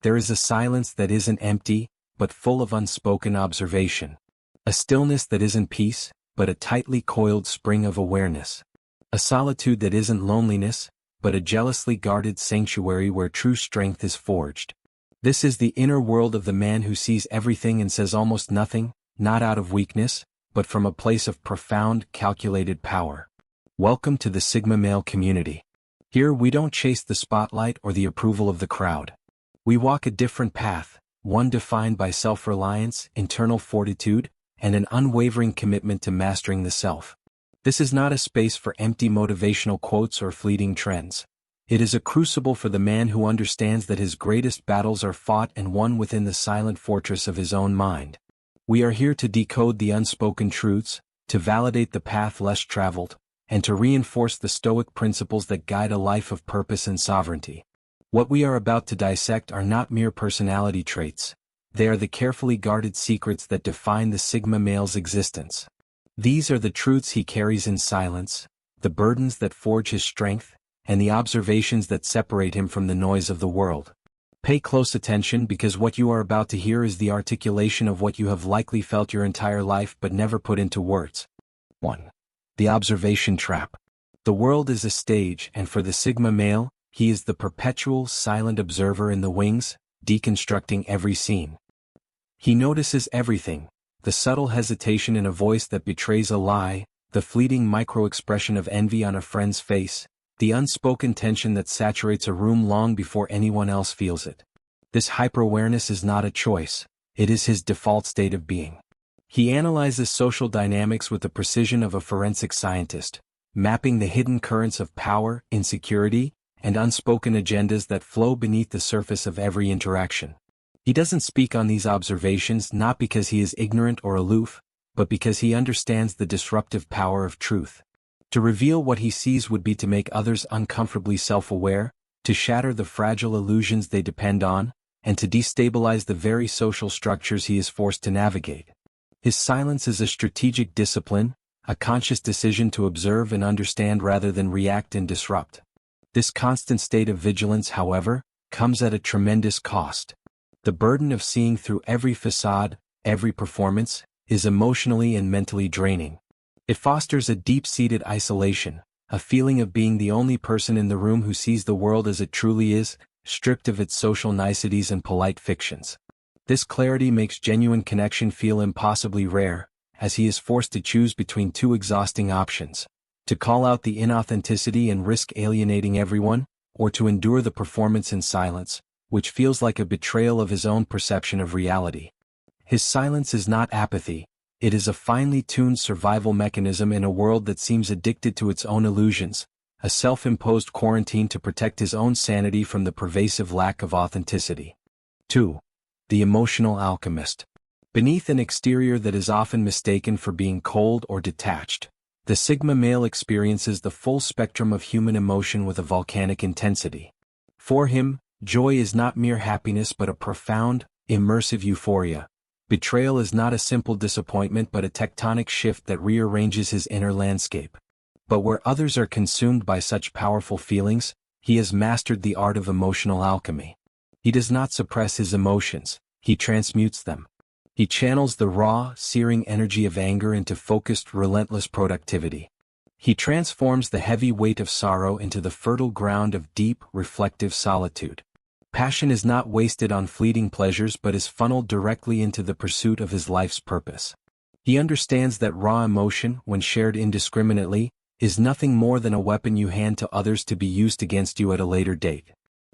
There is a silence that isn't empty, but full of unspoken observation. A stillness that isn't peace, but a tightly coiled spring of awareness. A solitude that isn't loneliness, but a jealously guarded sanctuary where true strength is forged. This is the inner world of the man who sees everything and says almost nothing, not out of weakness, but from a place of profound, calculated power. Welcome to the Sigma Male community. Here we don't chase the spotlight or the approval of the crowd. We walk a different path, one defined by self-reliance, internal fortitude, and an unwavering commitment to mastering the self. This is not a space for empty motivational quotes or fleeting trends. It is a crucible for the man who understands that his greatest battles are fought and won within the silent fortress of his own mind. We are here to decode the unspoken truths, to validate the path less traveled, and to reinforce the Stoic principles that guide a life of purpose and sovereignty. What we are about to dissect are not mere personality traits. They are the carefully guarded secrets that define the Sigma male's existence. These are the truths he carries in silence, the burdens that forge his strength, and the observations that separate him from the noise of the world. Pay close attention because what you are about to hear is the articulation of what you have likely felt your entire life but never put into words. 1. The observation trap. The world is a stage, and for the Sigma male, he is the perpetual, silent observer in the wings, deconstructing every scene. He notices everything, the subtle hesitation in a voice that betrays a lie, the fleeting micro-expression of envy on a friend's face, the unspoken tension that saturates a room long before anyone else feels it. This hyper-awareness is not a choice, it is his default state of being. He analyzes social dynamics with the precision of a forensic scientist, mapping the hidden currents of power, insecurity, and unspoken agendas that flow beneath the surface of every interaction. He doesn't speak on these observations not because he is ignorant or aloof, but because he understands the disruptive power of truth. To reveal what he sees would be to make others uncomfortably self-aware, to shatter the fragile illusions they depend on, and to destabilize the very social structures he is forced to navigate. His silence is a strategic discipline, a conscious decision to observe and understand rather than react and disrupt. This constant state of vigilance, however, comes at a tremendous cost. The burden of seeing through every facade, every performance, is emotionally and mentally draining. It fosters a deep-seated isolation, a feeling of being the only person in the room who sees the world as it truly is, stripped of its social niceties and polite fictions. This clarity makes genuine connection feel impossibly rare, as he is forced to choose between two exhausting options: to call out the inauthenticity and risk alienating everyone, or to endure the performance in silence, which feels like a betrayal of his own perception of reality. His silence is not apathy, it is a finely tuned survival mechanism in a world that seems addicted to its own illusions, a self-imposed quarantine to protect his own sanity from the pervasive lack of authenticity. 2. The Emotional Alchemist. Beneath an exterior that is often mistaken for being cold or detached, the Sigma male experiences the full spectrum of human emotion with a volcanic intensity. For him, joy is not mere happiness but a profound, immersive euphoria. Betrayal is not a simple disappointment but a tectonic shift that rearranges his inner landscape. But where others are consumed by such powerful feelings, he has mastered the art of emotional alchemy. He does not suppress his emotions, he transmutes them. He channels the raw, searing energy of anger into focused, relentless productivity. He transforms the heavy weight of sorrow into the fertile ground of deep, reflective solitude. Passion is not wasted on fleeting pleasures but is funneled directly into the pursuit of his life's purpose. He understands that raw emotion, when shared indiscriminately, is nothing more than a weapon you hand to others to be used against you at a later date.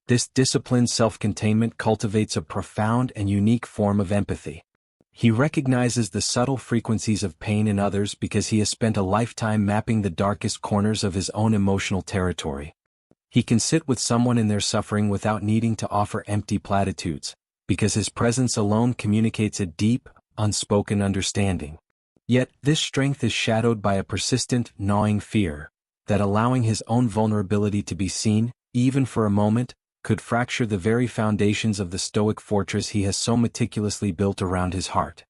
This disciplined self-containment cultivates a profound and unique form of empathy. He recognizes the subtle frequencies of pain in others because he has spent a lifetime mapping the darkest corners of his own emotional territory. He can sit with someone in their suffering without needing to offer empty platitudes, because his presence alone communicates a deep, unspoken understanding. Yet, this strength is shadowed by a persistent, gnawing fear, that allowing his own vulnerability to be seen, even for a moment, could fracture the very foundations of the Stoic fortress he has so meticulously built around his heart.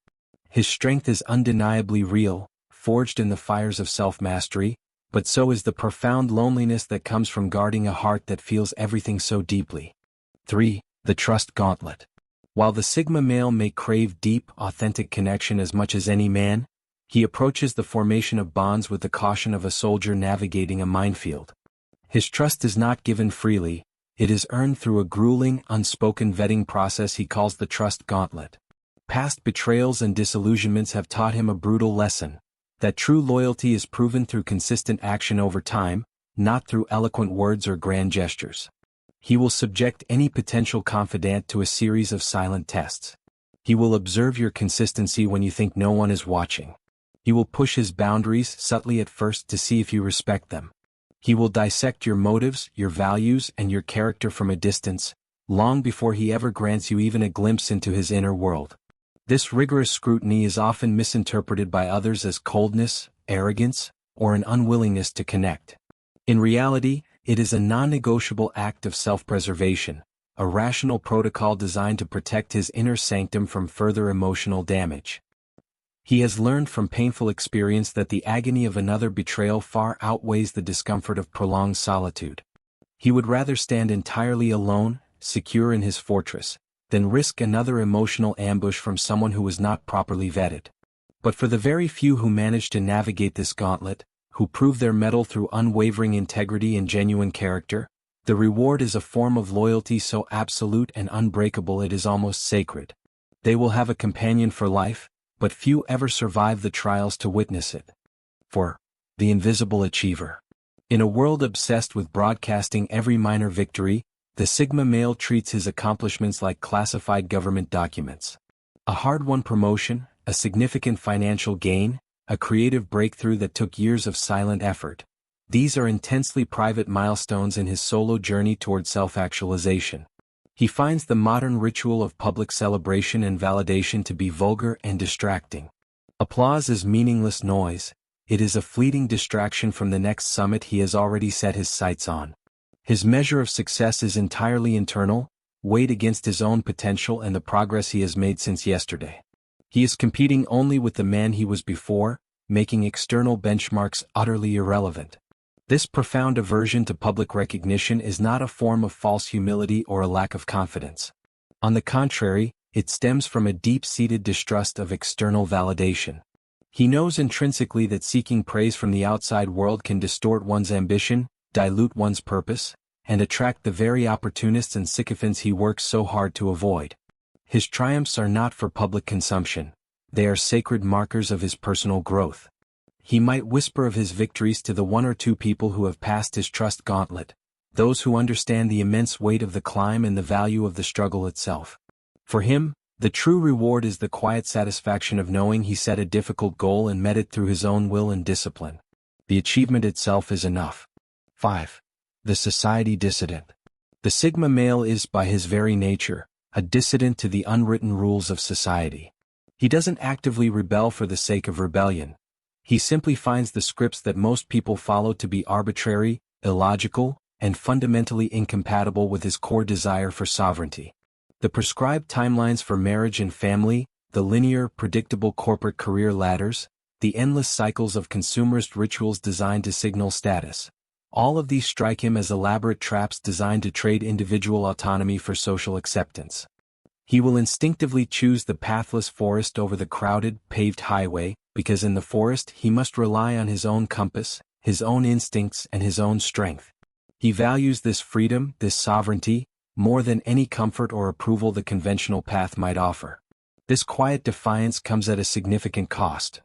His strength is undeniably real, forged in the fires of self-mastery, but so is the profound loneliness that comes from guarding a heart that feels everything so deeply. 3. The Trust Gauntlet. While the Sigma male may crave deep, authentic connection as much as any man, he approaches the formation of bonds with the caution of a soldier navigating a minefield. His trust is not given freely, it is earned through a grueling, unspoken vetting process he calls the Trust Gauntlet. Past betrayals and disillusionments have taught him a brutal lesson, that true loyalty is proven through consistent action over time, not through eloquent words or grand gestures. He will subject any potential confidant to a series of silent tests. He will observe your consistency when you think no one is watching. He will push his boundaries subtly at first to see if you respect them. He will dissect your motives, your values, and your character from a distance, long before he ever grants you even a glimpse into his inner world. This rigorous scrutiny is often misinterpreted by others as coldness, arrogance, or an unwillingness to connect. In reality, it is a non-negotiable act of self-preservation, a rational protocol designed to protect his inner sanctum from further emotional damage. He has learned from painful experience that the agony of another betrayal far outweighs the discomfort of prolonged solitude. He would rather stand entirely alone, secure in his fortress, than risk another emotional ambush from someone who was not properly vetted. But for the very few who manage to navigate this gauntlet, who prove their mettle through unwavering integrity and genuine character, the reward is a form of loyalty so absolute and unbreakable it is almost sacred. They will have a companion for life, but few ever survive the trials to witness it. 4. The Invisible Achiever. In a world obsessed with broadcasting every minor victory, the Sigma male treats his accomplishments like classified government documents. A hard-won promotion, a significant financial gain, a creative breakthrough that took years of silent effort. These are intensely private milestones in his solo journey toward self-actualization. He finds the modern ritual of public celebration and validation to be vulgar and distracting. Applause is meaningless noise, it is a fleeting distraction from the next summit he has already set his sights on. His measure of success is entirely internal, weighed against his own potential and the progress he has made since yesterday. He is competing only with the man he was before, making external benchmarks utterly irrelevant. This profound aversion to public recognition is not a form of false humility or a lack of confidence. On the contrary, it stems from a deep-seated distrust of external validation. He knows intrinsically that seeking praise from the outside world can distort one's ambition, dilute one's purpose, and attract the very opportunists and sycophants he works so hard to avoid. His triumphs are not for public consumption, they are sacred markers of his personal growth. He might whisper of his victories to the one or two people who have passed his trust gauntlet, those who understand the immense weight of the climb and the value of the struggle itself. For him, the true reward is the quiet satisfaction of knowing he set a difficult goal and met it through his own will and discipline. The achievement itself is enough. 5. The Society Dissident. The Sigma male is, by his very nature, a dissident to the unwritten rules of society. He doesn't actively rebel for the sake of rebellion. He simply finds the scripts that most people follow to be arbitrary, illogical, and fundamentally incompatible with his core desire for sovereignty. The prescribed timelines for marriage and family, the linear, predictable corporate career ladders, the endless cycles of consumerist rituals designed to signal status. All of these strike him as elaborate traps designed to trade individual autonomy for social acceptance. He will instinctively choose the pathless forest over the crowded, paved highway, because in the forest he must rely on his own compass, his own instincts and his own strength. He values this freedom, this sovereignty, more than any comfort or approval the conventional path might offer. This quiet defiance comes at a significant cost.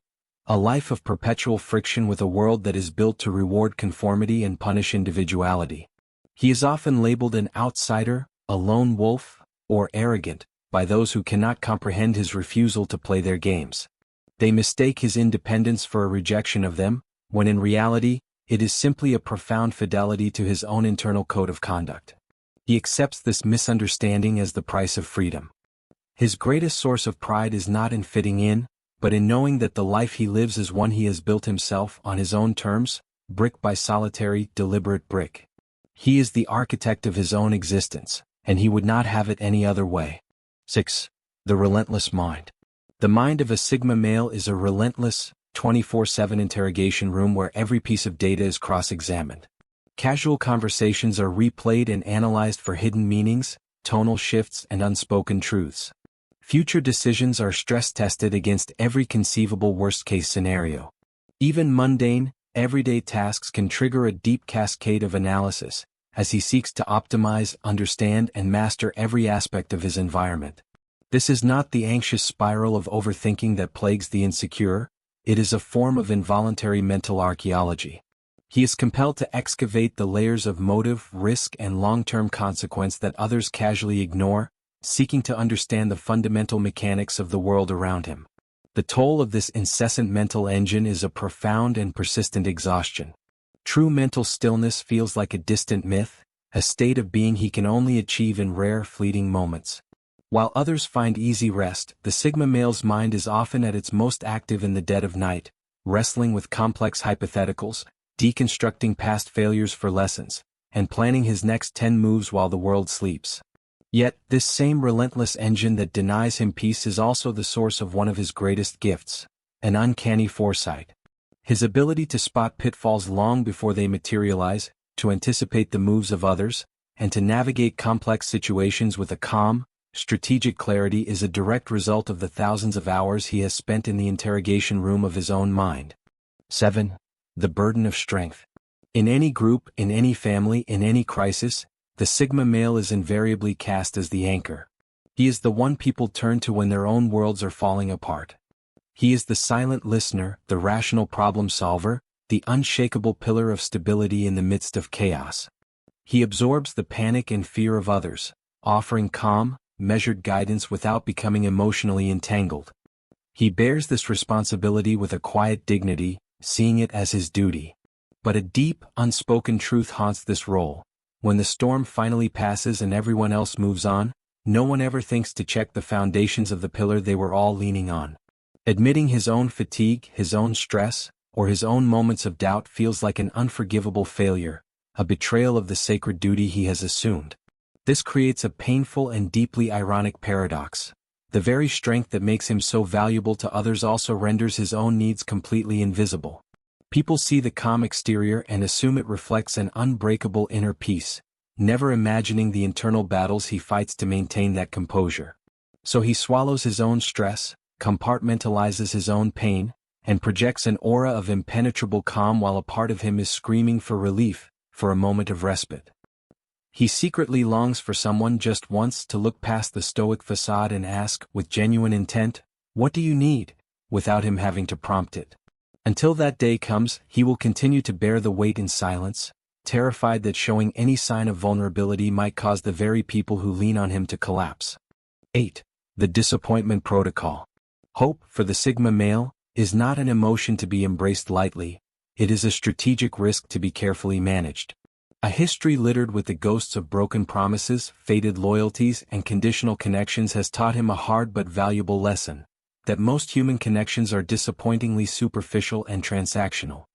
A life of perpetual friction with a world that is built to reward conformity and punish individuality. He is often labeled an outsider, a lone wolf, or arrogant, by those who cannot comprehend his refusal to play their games. They mistake his independence for a rejection of them, when in reality, it is simply a profound fidelity to his own internal code of conduct. He accepts this misunderstanding as the price of freedom. His greatest source of pride is not in fitting in, but in knowing that the life he lives is one he has built himself on his own terms, brick by solitary, deliberate brick. He is the architect of his own existence, and he would not have it any other way. 6. The Relentless Mind. The mind of a Sigma male is a relentless, 24/7 interrogation room where every piece of data is cross-examined. Casual conversations are replayed and analyzed for hidden meanings, tonal shifts and unspoken truths. Future decisions are stress-tested against every conceivable worst-case scenario. Even mundane, everyday tasks can trigger a deep cascade of analysis, as he seeks to optimize, understand, and master every aspect of his environment. This is not the anxious spiral of overthinking that plagues the insecure, it is a form of involuntary mental archaeology. He is compelled to excavate the layers of motive, risk, and long-term consequence that others casually ignore, seeking to understand the fundamental mechanics of the world around him. The toll of this incessant mental engine is a profound and persistent exhaustion. True mental stillness feels like a distant myth, a state of being he can only achieve in rare, fleeting moments. While others find easy rest, the Sigma male's mind is often at its most active in the dead of night, wrestling with complex hypotheticals, deconstructing past failures for lessons, and planning his next 10 moves while the world sleeps. Yet, this same relentless engine that denies him peace is also the source of one of his greatest gifts, an uncanny foresight. His ability to spot pitfalls long before they materialize, to anticipate the moves of others, and to navigate complex situations with a calm, strategic clarity is a direct result of the thousands of hours he has spent in the interrogation room of his own mind. 7. The burden of strength. In any group, in any family, in any crisis, the Sigma male is invariably cast as the anchor. He is the one people turn to when their own worlds are falling apart. He is the silent listener, the rational problem solver, the unshakable pillar of stability in the midst of chaos. He absorbs the panic and fear of others, offering calm, measured guidance without becoming emotionally entangled. He bears this responsibility with a quiet dignity, seeing it as his duty. But a deep, unspoken truth haunts this role. When the storm finally passes and everyone else moves on, no one ever thinks to check the foundations of the pillar they were all leaning on. Admitting his own fatigue, his own stress, or his own moments of doubt feels like an unforgivable failure, a betrayal of the sacred duty he has assumed. This creates a painful and deeply ironic paradox. The very strength that makes him so valuable to others also renders his own needs completely invisible. People see the calm exterior and assume it reflects an unbreakable inner peace, never imagining the internal battles he fights to maintain that composure. So he swallows his own stress, compartmentalizes his own pain, and projects an aura of impenetrable calm while a part of him is screaming for relief, for a moment of respite. He secretly longs for someone just once to look past the stoic facade and ask, with genuine intent, "What do you need?" without him having to prompt it. Until that day comes, he will continue to bear the weight in silence, terrified that showing any sign of vulnerability might cause the very people who lean on him to collapse. 8. The disappointment protocol. Hope, for the Sigma male, is not an emotion to be embraced lightly, it is a strategic risk to be carefully managed. A history littered with the ghosts of broken promises, faded loyalties, and conditional connections has taught him a hard but valuable lesson, that most human connections are disappointingly superficial and transactional.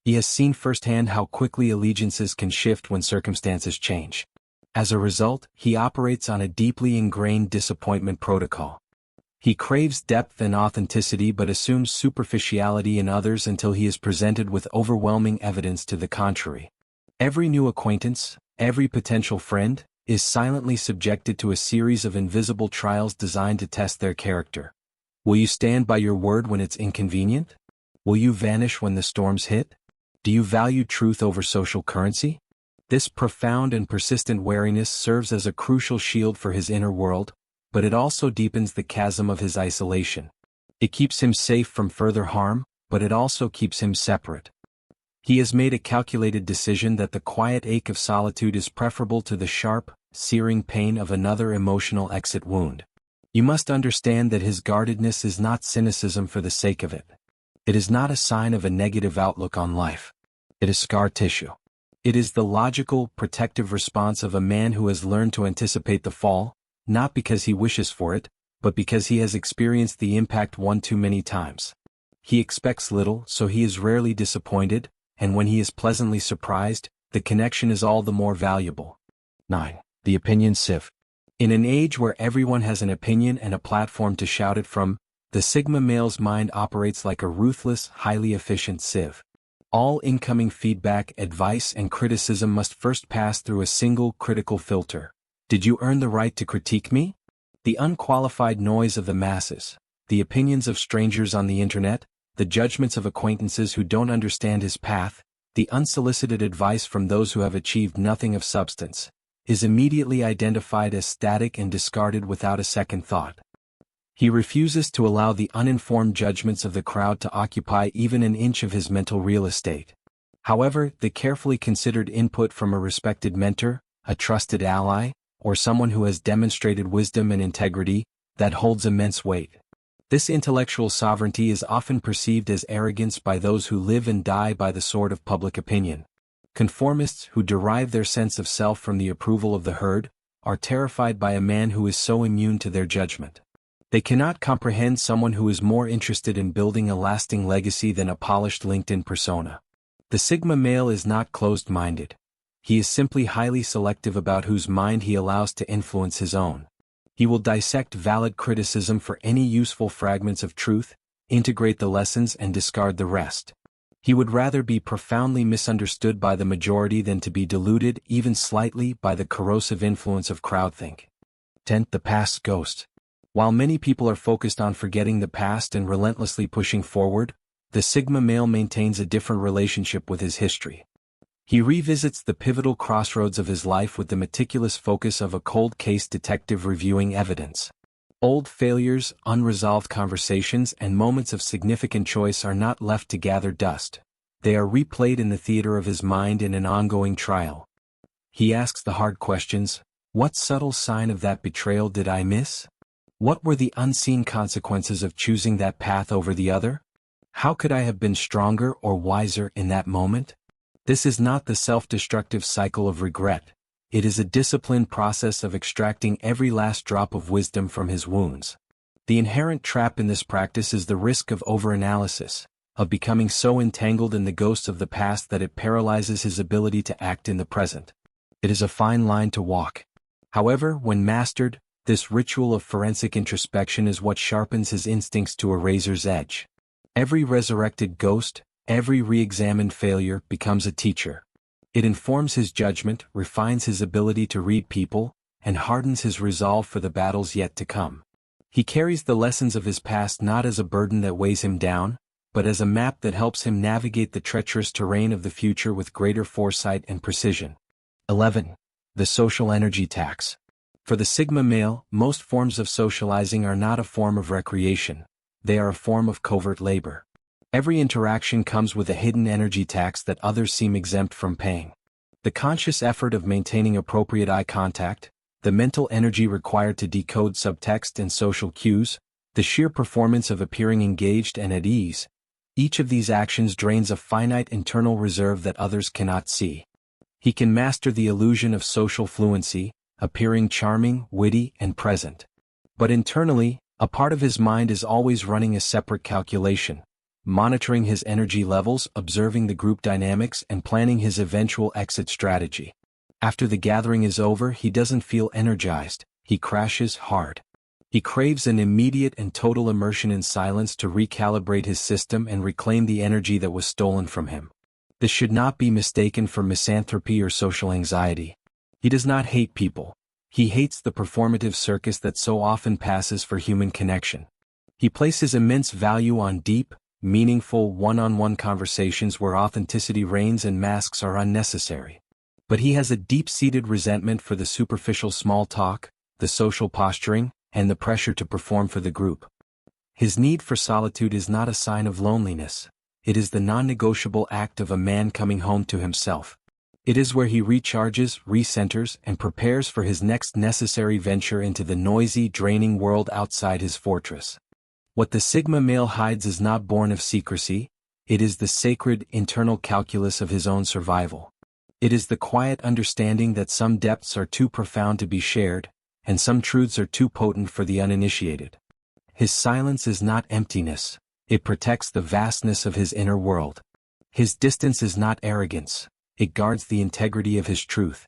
He has seen firsthand how quickly allegiances can shift when circumstances change. As a result, he operates on a deeply ingrained disappointment protocol. He craves depth and authenticity but assumes superficiality in others until he is presented with overwhelming evidence to the contrary. Every new acquaintance, every potential friend, is silently subjected to a series of invisible trials designed to test their character. Will you stand by your word when it's inconvenient? Will you vanish when the storms hit? Do you value truth over social currency? This profound and persistent wariness serves as a crucial shield for his inner world, but it also deepens the chasm of his isolation. It keeps him safe from further harm, but it also keeps him separate. He has made a calculated decision that the quiet ache of solitude is preferable to the sharp, searing pain of another emotional exit wound. You must understand that his guardedness is not cynicism for the sake of it. It is not a sign of a negative outlook on life. It is scar tissue. It is the logical, protective response of a man who has learned to anticipate the fall, not because he wishes for it, but because he has experienced the impact one too many times. He expects little, so he is rarely disappointed, and when he is pleasantly surprised, the connection is all the more valuable. 9. The Opinion Sieve. In an age where everyone has an opinion and a platform to shout it from, the Sigma male's mind operates like a ruthless, highly efficient sieve. All incoming feedback, advice, and criticism must first pass through a single critical filter, Did you earn the right to critique me? The unqualified noise of the masses, the opinions of strangers on the internet, the judgments of acquaintances who don't understand his path, the unsolicited advice from those who have achieved nothing of substance, is immediately identified as static and discarded without a second thought. He refuses to allow the uninformed judgments of the crowd to occupy even an inch of his mental real estate. However, the carefully considered input from a respected mentor, a trusted ally, or someone who has demonstrated wisdom and integrity, that holds immense weight. This intellectual sovereignty is often perceived as arrogance by those who live and die by the sword of public opinion. Conformists who derive their sense of self from the approval of the herd, are terrified by a man who is so immune to their judgment. They cannot comprehend someone who is more interested in building a lasting legacy than a polished LinkedIn persona. The Sigma male is not closed-minded. He is simply highly selective about whose mind he allows to influence his own. He will dissect valid criticism for any useful fragments of truth, integrate the lessons and discard the rest. He would rather be profoundly misunderstood by the majority than to be deluded even slightly by the corrosive influence of crowdthink. 10. The past's ghost. While many people are focused on forgetting the past and relentlessly pushing forward, the Sigma male maintains a different relationship with his history. He revisits the pivotal crossroads of his life with the meticulous focus of a cold case detective reviewing evidence. Old failures, unresolved conversations, and moments of significant choice are not left to gather dust. They are replayed in the theater of his mind in an ongoing trial. He asks the hard questions: what subtle sign of that betrayal did I miss? What were the unseen consequences of choosing that path over the other? How could I have been stronger or wiser in that moment? This is not the self-destructive cycle of regret. It is a disciplined process of extracting every last drop of wisdom from his wounds. The inherent trap in this practice is the risk of overanalysis, of becoming so entangled in the ghosts of the past that it paralyzes his ability to act in the present. It is a fine line to walk. However, when mastered, this ritual of forensic introspection is what sharpens his instincts to a razor's edge. Every resurrected ghost, every re-examined failure becomes a teacher. It informs his judgment, refines his ability to read people, and hardens his resolve for the battles yet to come. He carries the lessons of his past not as a burden that weighs him down, but as a map that helps him navigate the treacherous terrain of the future with greater foresight and precision. 11. The social energy tax. For the Sigma male, most forms of socializing are not a form of recreation. They are a form of covert labor. Every interaction comes with a hidden energy tax that others seem exempt from paying. The conscious effort of maintaining appropriate eye contact, the mental energy required to decode subtext and social cues, the sheer performance of appearing engaged and at ease, each of these actions drains a finite internal reserve that others cannot see. He can master the illusion of social fluency, appearing charming, witty, and present. But internally, a part of his mind is always running a separate calculation, monitoring his energy levels, observing the group dynamics, and planning his eventual exit strategy. After the gathering is over, he doesn't feel energized, he crashes hard. He craves an immediate and total immersion in silence to recalibrate his system and reclaim the energy that was stolen from him. This should not be mistaken for misanthropy or social anxiety. He does not hate people. He hates the performative circus that so often passes for human connection. He places immense value on deep, meaningful one-on-one conversations where authenticity reigns and masks are unnecessary. But he has a deep-seated resentment for the superficial small talk, the social posturing, and the pressure to perform for the group. His need for solitude is not a sign of loneliness. It is the non-negotiable act of a man coming home to himself. It is where he recharges, recenters, and prepares for his next necessary venture into the noisy, draining world outside his fortress. What the Sigma male hides is not born of secrecy, it is the sacred, internal calculus of his own survival. It is the quiet understanding that some depths are too profound to be shared, and some truths are too potent for the uninitiated. His silence is not emptiness, it protects the vastness of his inner world. His distance is not arrogance, it guards the integrity of his truth.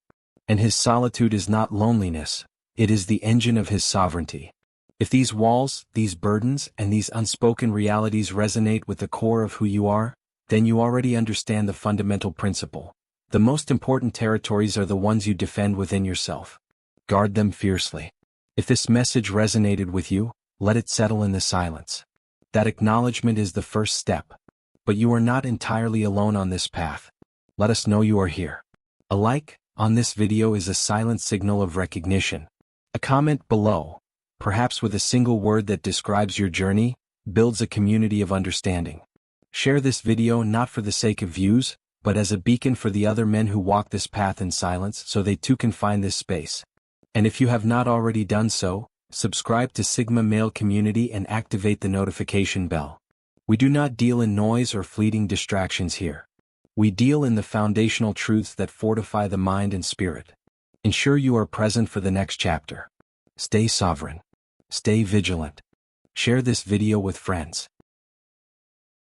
And his solitude is not loneliness, it is the engine of his sovereignty. If these walls, these burdens, and these unspoken realities resonate with the core of who you are, then you already understand the fundamental principle. The most important territories are the ones you defend within yourself. Guard them fiercely. If this message resonated with you, let it settle in the silence. That acknowledgement is the first step. But you are not entirely alone on this path. Let us know you are here. A like on this video is a silent signal of recognition. A comment below, perhaps with a single word that describes your journey, builds a community of understanding. Share this video not for the sake of views, but as a beacon for the other men who walk this path in silence so they too can find this space. And if you have not already done so, subscribe to Sigma Male Community and activate the notification bell. We do not deal in noise or fleeting distractions here. We deal in the foundational truths that fortify the mind and spirit. Ensure you are present for the next chapter. Stay sovereign. Stay vigilant. Share this video with friends.